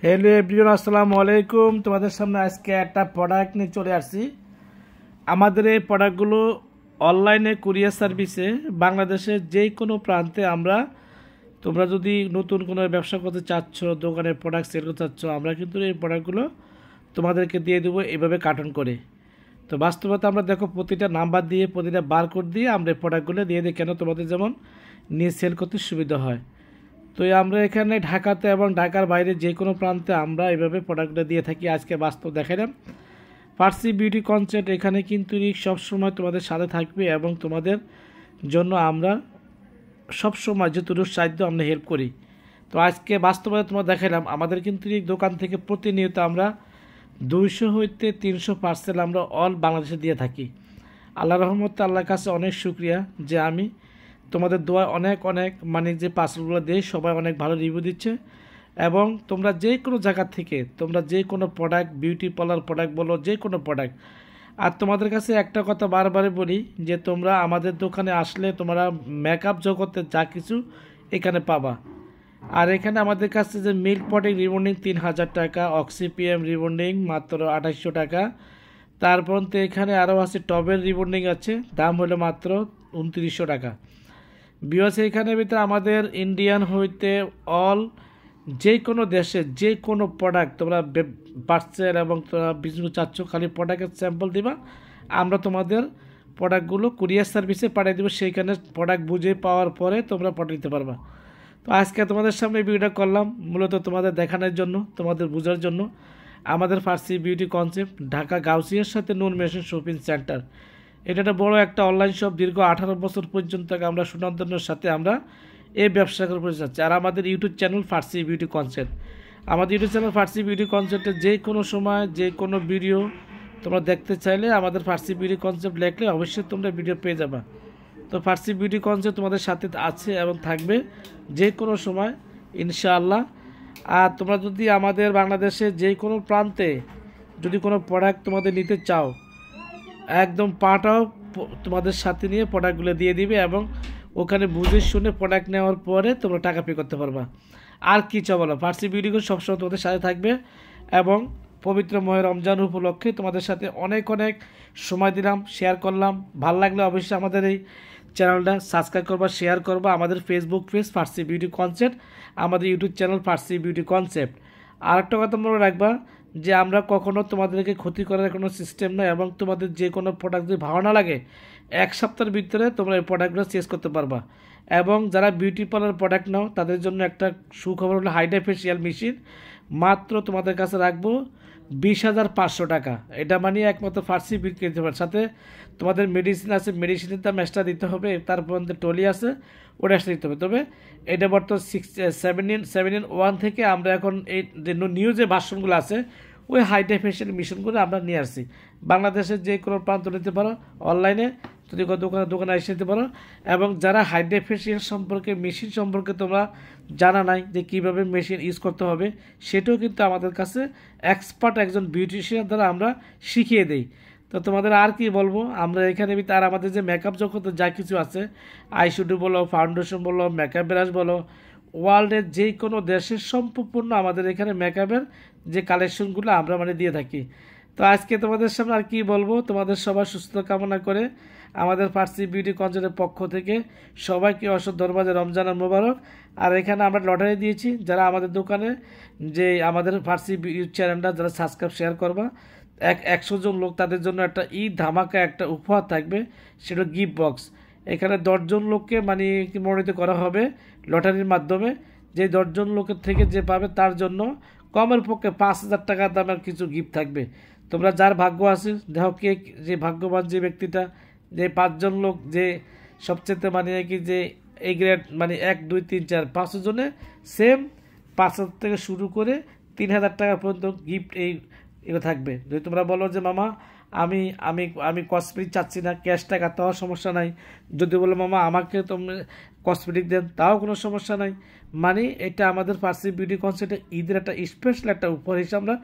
Hello everyone, আসসালামু আলাইকুম। তোমাদের সামনে আজকে একটা প্রোডাক্ট নিয়ে চলে আসছি। আমাদের এই প্রোডাক্টগুলো অনলাইনে কুরিয়ার সার্ভিসে বাংলাদেশের যে কোনো প্রান্তে তোমরা যদি নতুন কোনো ব্যবসা করতে চাচ্ছ, দোকানের প্রোডাক্ট সেল করতে চাচ্ছ, আমরা কিন্তু এই প্রোডাক্টগুলো তোমাদেরকে দিয়ে দেবো এইভাবে কার্টন করে। তো বাস্তবতা আমরা দেখো প্রতিটা নাম্বার দিয়ে, প্রতিটা বারকোড দিয়ে আমরা এই প্রোডাক্টগুলো দিয়ে দিই, কেন তোমাদের যেমন নিয়ে সেল করতে সুবিধা হয়। তো আমরা এখানে ঢাকাতে এবং ঢাকার বাইরে যে কোনো প্রান্তে আমরা এভাবে প্রোডাক্টটা দিয়ে থাকি। আজকে বাস্তব দেখালাম ফার্সি বিউটি কনসেপ্ট। এখানে কিন্তু সবসময় তোমাদের সাথে থাকবে এবং তোমাদের জন্য আমরা সবসময় যতটুকু সাহায্য আমরা হেল্প করি। তো আজকে বাস্তবে তোমরা দেখালাম আমাদের কিন্তু দোকান থেকে প্রতিনিয়ত আমরা 200 হইতে 300 পার্সেল আমরা অল বাংলাদেশে দিয়ে থাকি। আল্লাহর রহমতে, আল্লাহর কাছে অনেক শুকরিয়া যে আমি তোমাদের দোয়া অনেক মানে যে পার্সেলগুলো দেয় সবাই অনেক ভালো রিভিউ দিচ্ছে। এবং তোমরা যে কোনো জায়গা থেকে তোমরা যে কোনো প্রোডাক্ট, বিউটি পার্লার প্রোডাক্ট বলো, যে কোনো প্রোডাক্ট। আর তোমাদের কাছে একটা কথা বারবারে বলি যে তোমরা আমাদের দোকানে আসলে তোমরা মেকআপ জগতে যা কিছু এখানে পাবা। আর এখানে আমাদের কাছে যে মিল্ক পটিং রিবন্ডিং 3000 টাকা, অক্সিপিএম রিবন্ডিং মাত্র 2800 টাকা। তারপর তো এখানে আরও আছে টবের রিবন্ডিং আছে, দাম হলো মাত্র 2900 টাকা। বিকজ এখানে ভিতরে আমাদের ইন্ডিয়ান হইতে অল যে কোনো দেশে যে কোনো প্রোডাক্ট তোমরা পার্সেল এবং তোমরা বিজনেস চাচ্ছ, খালি প্রোডাক্টের স্যাম্পল দিবা, আমরা তোমাদের প্রোডাক্টগুলো কুরিয়ার সার্ভিসে পাঠিয়ে দেবো। সেইখানে প্রোডাক্ট বুঝে পাওয়ার পরে তোমরা পাঠিয়ে দিতে পারবা। তো আজকে তোমাদের সামনে ভিডিওটা করলাম মূলত তোমাদের দেখানোর জন্য, তোমাদের বোঝার জন্য। আমাদের ফার্সি বিউটি কনসেপ্ট ঢাকা গাউসিয়ার সাথে নুন মেশিন শপিং সেন্টার, এটা একটা বড় একটা অনলাইন শপ। দীর্ঘ 18 বছর পর্যন্ত আমরা সুনামধন্যের সাথে আমরা এই ব্যবসা করে যাচ্ছি। আর আমাদের ইউটিউব চ্যানেল ফার্সি বিউটি কনসেপ্ট, আমাদের ইউটিউব চ্যানেল ফার্সি বিউটি কনসেপ্টে যে কোনো সময় যে কোনো ভিডিও তোমরা দেখতে চাইলে আমাদের ফার্সি বিউটি কনসেপ্ট লিখলে অবশ্যই তোমরা ভিডিও পেয়ে যাবা। তো ফার্সি বিউটি কনসেপ্ট তোমাদের সাথে আছে এবং থাকবে যে কোনো সময় ইনশাআল্লাহ। আর তোমরা যদি আমাদের বাংলাদেশে যে কোনো প্রান্তে যদি কোনো প্রোডাক্ট তোমাদের নিতে চাও, একদম পাটাও তোমাদের সাথে নিয়ে প্রোডাক্টগুলো দিয়ে দিবে এবং ওখানে বুঝে শুনে প্রোডাক্ট নেওয়ার পরে তোমরা টাকা পে করতে পারবা। আর কি চাও বলো, ফার্সি বিউটিগুলো সবসময় তোমাদের সাথে থাকবে। এবং পবিত্র মহে রমজান উপলক্ষে তোমাদের সাথে অনেক সময় দিলাম, শেয়ার করলাম। ভালো লাগলে অবশ্যই আমাদের এই চ্যানেলটা সাবস্ক্রাইব করবা, শেয়ার করবা। আমাদের ফেসবুক পেজ ফার্সি বিউটি কনসেপ্ট, আমাদের ইউটিউব চ্যানেল ফার্সি বিউটি কনসেপ্ট। আর একটা কথা মনে রাখবা যে আমরা কখনো তোমাদেরকে ক্ষতি করার কোনো সিস্টেম নয় এবং তোমাদের যে কোনো প্রোডাক্ট যদি ভালো না লাগে 1 সপ্তাহের ভিতরে তোমরা এই প্রোডাক্টগুলো চেঞ্জ করতে পারবা। এবং যারা বিউটি পার্লার প্রোডাক্ট নাও তাদের জন্য একটা সুখবর হলো হাইড্রা ফেশিয়াল মেশিন মাত্র তোমাদের কাছে রাখবো 20,500 টাকা। এটা মানে একমাত্র ফার্সি বিক্রি করতে পারে। সাথে তোমাদের মেডিসিন আছে, মেডিসিনের দাম এক্সট্রা দিতে হবে। তারপর টলি আছে, ওটা এক্সট্রা দিতে হবে। তবে এটা বর্তমান 7-in-1 থেকে আমরা এখন এই যে নিউ যে ভার্সনগুলো আছে ওই হাইড্রা ফেশিয়াল মেশিনগুলো আমরা নিয়ে আসছি। বাংলাদেশের যে কোনো প্রান্ত নিতে পারো, অনলাইনে যদি দোকানে এসে নিতে পারো। এবং যারা হাইড্রা ফেশিয়াল সম্পর্কে, মেশিন সম্পর্কে তোমরা জানা নাই যে কীভাবে মেশিন ইউজ করতে হবে, সেটাও কিন্তু আমাদের কাছে এক্সপার্ট একজন বিউটিশিয়ান দ্বারা আমরা শিখিয়ে দিই। তো তোমাদের আর কি বলবো, আমরা এখানে আর আমাদের যে মেকআপ জগতে যা কিছু আছে, আইশ্যাডো বলো, ফাউন্ডেশন বলো, মেকআপ ব্রাশ বলো, ওয়ার্ল্ডের যে কোনো দেশের সম্পূর্ণ আমাদের এখানে মেকআপের যে কালেকশনগুলো আমরা দিয়ে থাকি। তো আজকে তোমাদের সামনে আর কি বলবো, তোমাদের সবার সুস্থ কামনা করে আমাদের ফার্সি বিউটি কনসেপ্টের পক্ষ থেকে সবাইকে অসধর্মাজে রমজানের মোবারক। আর এখানে আমরা লটারি দিয়েছি, যারা আমাদের দোকানে যে আমাদের ফার্সি বিউটি চ্যানেলটা যারা সাবস্ক্রাইব শেয়ার করবা, 100 জন লোক তাদের জন্য একটা ঈদ ধামাকা একটা উপহার থাকবে, সেটা গিফট বক্স। এখানে 10 জন লোককে মনোনীত করা হবে লটারির মাধ্যমে। যে 10 জন লোকের থেকে যে পাবে তার জন্য কমের পক্ষে 5,000 টাকা দামের কিছু গিফট থাকবে। তোমরা যার ভাগ্য আছে দেখো কে যে ভাগ্যবান, যে ব্যক্তিটা, যে 5 জন লোক যে সবচেয়ে যে এই গ্রেড 1, 2, 3, 4, 5 জনে সেম 5,000 থেকে শুরু করে 3,000 টাকা পর্যন্ত গিফট এগুলো থাকবে। যদি তোমরা বলো যে মামা আমি আমি আমি কসমেটিক চাচ্ছি না, ক্যাশ টাকা, তাও সমস্যা নাই। যদি বলো মামা আমাকে তুমি কসমেটিক দেন, তাও কোনো সমস্যা নাই। এটা আমাদের ফার্সি বিউটি কনসেপ্টে ঈদের একটা স্পেশাল একটা উপহার হিসেবে আমরা